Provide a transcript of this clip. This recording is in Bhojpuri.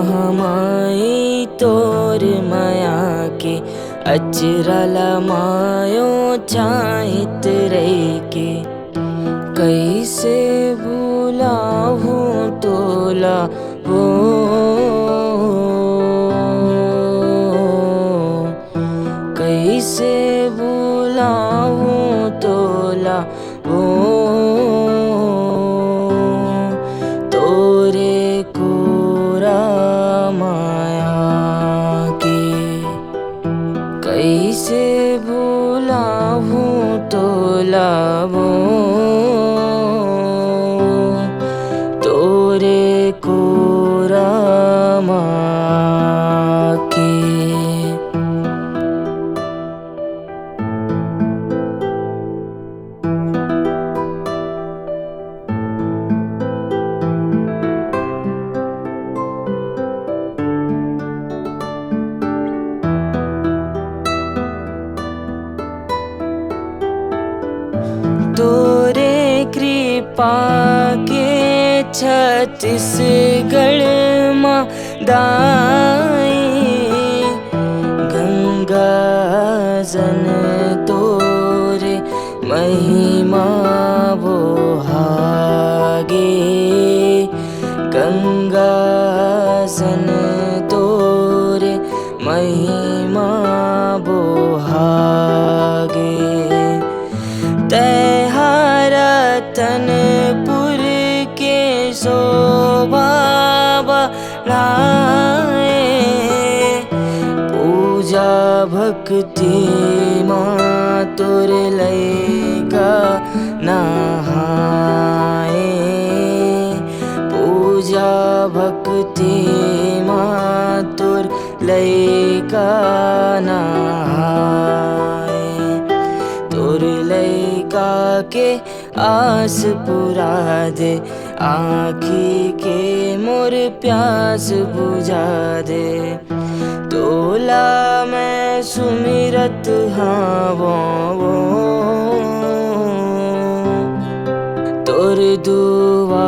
महामाई तोर माया के अचरा लमायो चाहित रही के कैसे बुलाऊं तोला वो कैसे बुलाऊं तोला वो तोरे कोरा माया के कैसे बुलाऊं तोला वो तोरे कोरा माया के। तोरे कृपा के छत्तीसगढ़ माँ दाई गंगा जन तोरे महिमा बोहागे गंगा जन तोरे महिमा बोहागे रतनपुर के शोभा बढ़ाए पूजा भक्ति माँ तोर लैका नहाए पूजा भक्ति माँ तोर लैका नहाए तोर लैका के आस पुरा दे आँखी के मोर प्यास बुझा दे तोला मैं सुमिरत हाँ वो तोर दुआ